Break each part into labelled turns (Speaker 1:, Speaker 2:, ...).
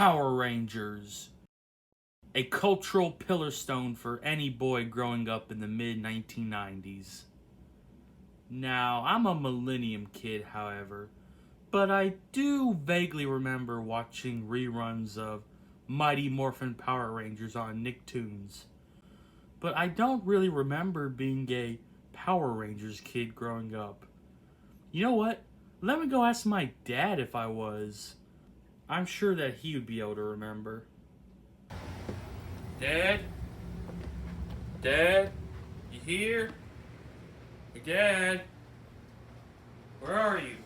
Speaker 1: Power Rangers, a cultural pillar stone for any boy growing up in the mid-1990s. Now, I'm a millennium kid, however, but I do vaguely remember watching reruns of Mighty Morphin Power Rangers on Nicktoons. But I don't really remember being a Power Rangers kid growing up. You know what? Let me go ask my dad if I was. I'm sure that he would be able to remember. Dad? Dad? You here? Hey, Dad? Where are you?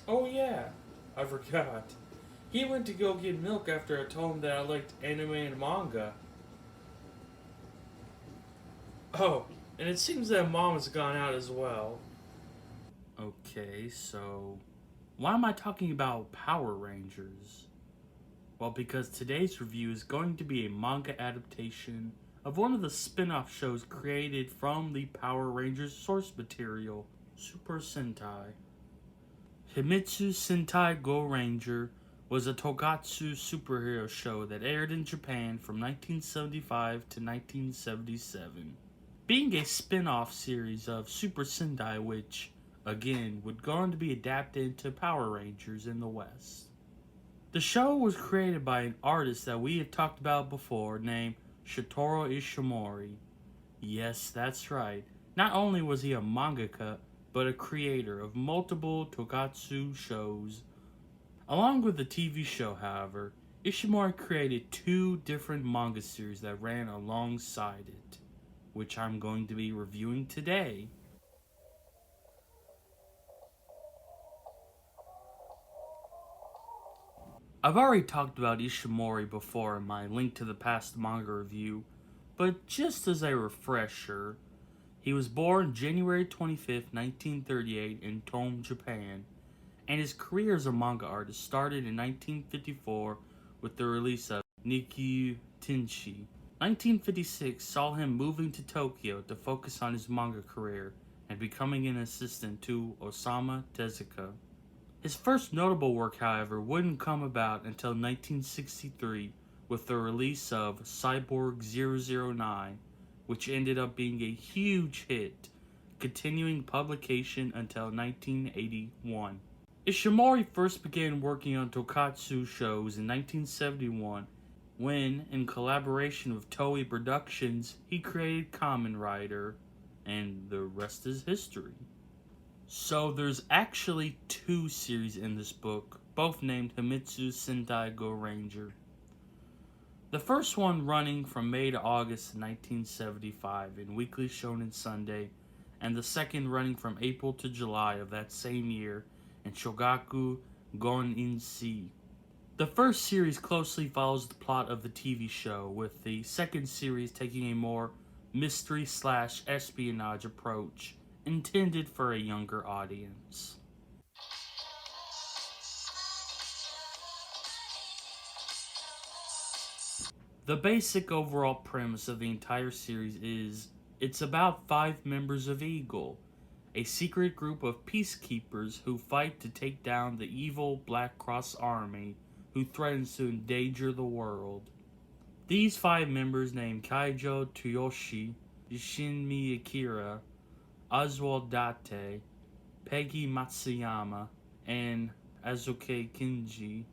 Speaker 1: Oh yeah, I forgot. He went to go get milk after I told him that I liked anime and manga. Oh, and it seems that Mom has gone out as well. Okay, so why am I talking about Power Rangers? Well, because today's review is going to be a manga adaptation of one of the spin-off shows created from the Power Rangers source material, Super Sentai. Himitsu Sentai Go Ranger was a tokusatsu superhero show that aired in Japan from 1975 to 1977. Being a spin-off series of Super Sentai, which, again, would go on to be adapted into Power Rangers in the West. The show was created by an artist that we have talked about before named Shotaro Ishimori. Yes, that's right. Not only was he a mangaka, but a creator of multiple tokusatsu shows. Along with the TV show, however, Ishimori created two different manga series that ran alongside it, which I'm going to be reviewing today. I've already talked about Ishimori before in my Link to the Past manga review, but just as a refresher, he was born January 25th, 1938 in Tome, Japan, and his career as a manga artist started in 1954 with the release of Nikki Tenshi. 1956 saw him moving to Tokyo to focus on his manga career and becoming an assistant to Osamu Tezuka. His first notable work, however, wouldn't come about until 1963 with the release of Cyborg 009, which ended up being a huge hit, continuing publication until 1981. Ishimori first began working on tokusatsu shows in 1971 when, in collaboration with Toei Productions, he created Kamen Rider, and the rest is history. So there's actually two series in this book, both named Himitsu Sentai Go Ranger. The first one running from May to August 1975 in Weekly Shonen Sunday, and the second running from April to July of that same year in Shogaku Gonin-shi. The first series closely follows the plot of the TV show, with the second series taking a more mystery/espionage approach intended for a younger audience. The basic overall premise of the entire series is it's about 5 members of Eagle, a secret group of peacekeepers who fight to take down the evil Black Cross Army who threatens to endanger the world. These 5 members named Kaijo Tsuyoshi, Shinmi Akira, Oswald Date, Peggy Matsuyama, and Azuki Kinji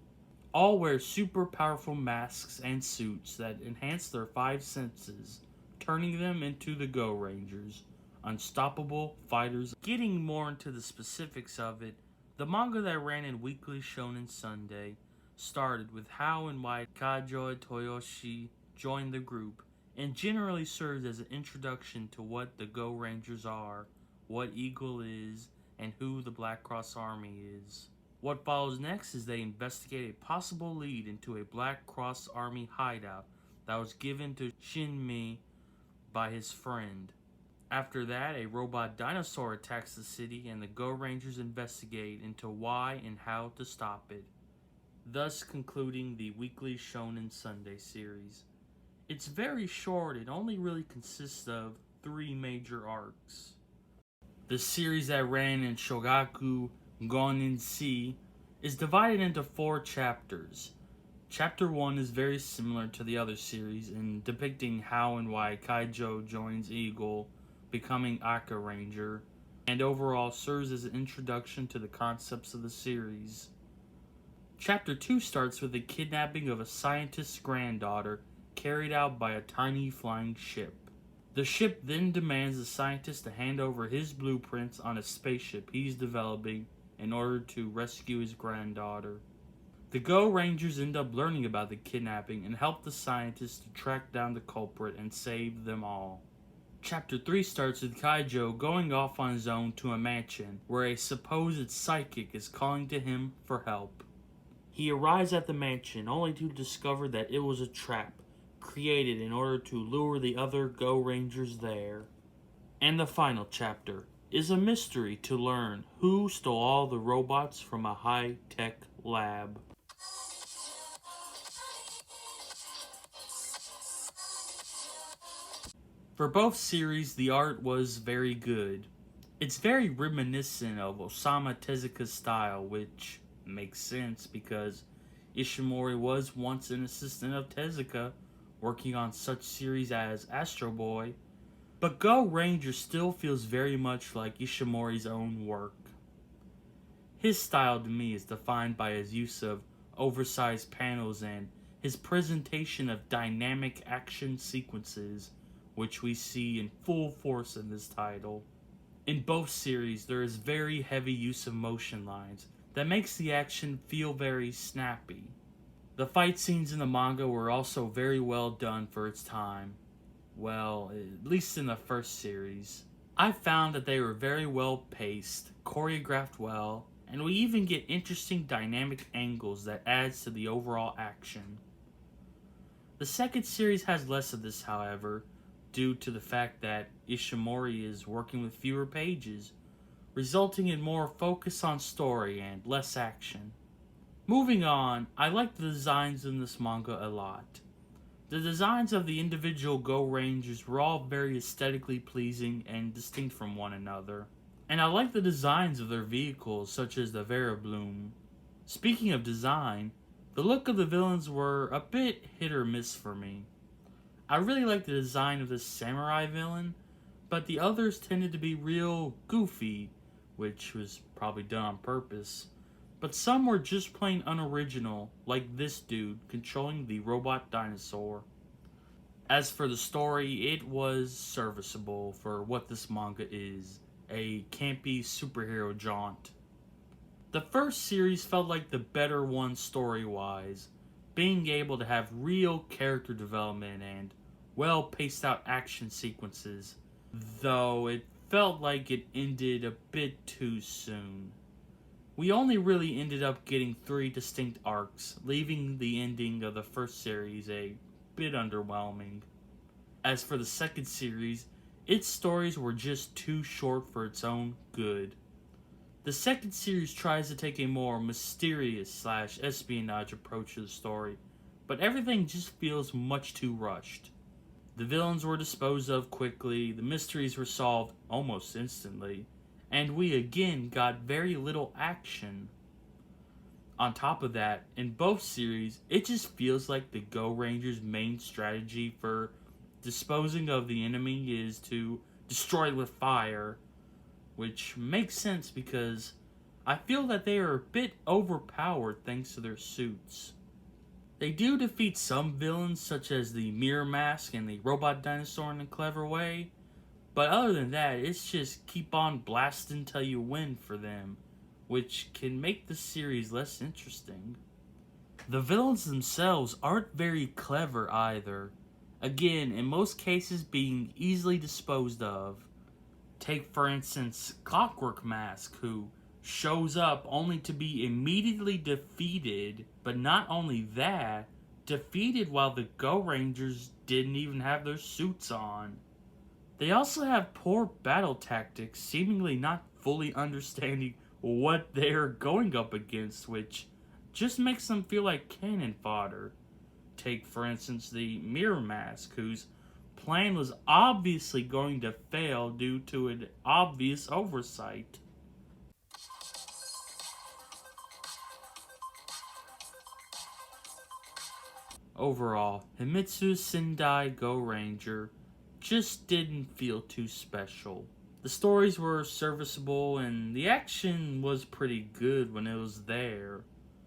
Speaker 1: all wear super powerful masks and suits that enhance their 5 senses, turning them into the Go Rangers, unstoppable fighters. Getting more into the specifics of it, the manga that ran in Weekly Shonen Sunday started with how and why Kaijo Toyoshi joined the group, and generally serves as an introduction to what the Go Rangers are, what Eagle is, and who the Black Cross Army is. What follows next is they investigate a possible lead into a Black Cross Army hideout that was given to Shinmi by his friend. After that, a robot dinosaur attacks the city and the Go Rangers investigate into why and how to stop it, thus concluding the Weekly Shonen Sunday series. It's very short, it only really consists of 3 major arcs. The series that ran in Shogaku Gonin Si, is divided into 4 chapters. Chapter 1 is very similar to the other series in depicting how and why Kaijo joins Eagle, becoming Aka Ranger, and overall serves as an introduction to the concepts of the series. Chapter 2 starts with the kidnapping of a scientist's granddaughter carried out by a tiny flying ship. The ship then demands the scientist to hand over his blueprints on a spaceship he's developing in order to rescue his granddaughter. The Go Rangers end up learning about the kidnapping and help the scientists to track down the culprit and save them all. Chapter 3 starts with Kaijo going off on his own to a mansion where a supposed psychic is calling to him for help. He arrives at the mansion only to discover that it was a trap created in order to lure the other Go Rangers there. And the final chapter is a mystery to learn who stole all the robots from a high-tech lab. For both series, the art was very good. It's very reminiscent of Osamu Tezuka's style, which makes sense because Ishimori was once an assistant of Tezuka, working on such series as Astro Boy, but Go Ranger still feels very much like Ishimori's own work. His style to me is defined by his use of oversized panels and his presentation of dynamic action sequences, which we see in full force in this title. In both series, there is very heavy use of motion lines that makes the action feel very snappy. The fight scenes in the manga were also very well done for its time. Well, at least in the first series. I found that they were very well paced, choreographed well, and we even get interesting dynamic angles that adds to the overall action. The second series has less of this, however, due to the fact that Ishimori is working with fewer pages, resulting in more focus on story and less action. Moving on, I like the designs in this manga a lot. The designs of the individual Go Rangers were all very aesthetically pleasing and distinct from one another. And I like the designs of their vehicles, such as the Veribloom. Speaking of design, the look of the villains were a bit hit or miss for me. I really liked the design of this samurai villain, but the others tended to be real goofy, which was probably done on purpose. But some were just plain unoriginal, like this dude controlling the robot dinosaur. As for the story, it was serviceable for what this manga is, a campy superhero jaunt. The first series felt like the better one story-wise, being able to have real character development and well paced out action sequences, though it felt like it ended a bit too soon. We only really ended up getting 3 distinct arcs, leaving the ending of the first series a bit underwhelming. As for the second series, its stories were just too short for its own good. The second series tries to take a more mysterious / espionage approach to the story, but everything just feels much too rushed. The villains were disposed of quickly, the mysteries were solved almost instantly, and we again got very little action. On top of that, in both series, it just feels like the Go Rangers' main strategy for disposing of the enemy is to destroy it with fire, which makes sense because I feel that they are a bit overpowered thanks to their suits. They do defeat some villains such as the Mirror Mask and the Robot Dinosaur in a clever way, but other than that, it's just keep on blasting till you win for them, which can make the series less interesting. The villains themselves aren't very clever either, again, in most cases being easily disposed of. Take for instance Clockwork Mask, who shows up only to be immediately defeated, but not only that, defeated while the Go Rangers didn't even have their suits on. They also have poor battle tactics, seemingly not fully understanding what they're going up against, which just makes them feel like cannon fodder. Take, for instance, the Mirror Mask, whose plan was obviously going to fail due to an obvious oversight. overall, Himitsu Sendai Go Ranger just didn't feel too special. The stories were serviceable and the action was pretty good when it was there.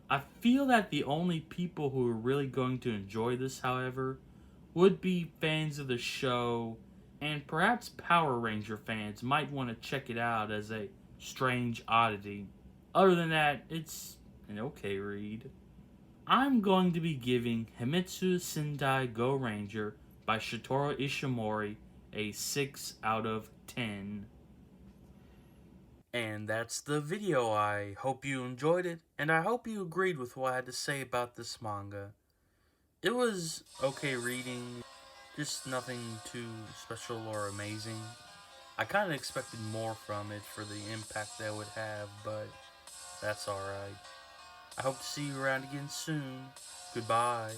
Speaker 1: I feel that the only people who are really going to enjoy this, however, would be fans of the show, and perhaps Power Ranger fans might want to check it out as a strange oddity. Other than that, it's an okay read. I'm going to be giving Himitsu Sendai Go Ranger by Shitoro Ishimori a 6 out of 10. And that's the video. I hope you enjoyed it, and I hope you agreed with what I had to say about this manga. It was okay reading, just nothing too special or amazing. I kind of expected more from it for the impact that it would have, but that's alright. I hope to see you around again soon. Goodbye.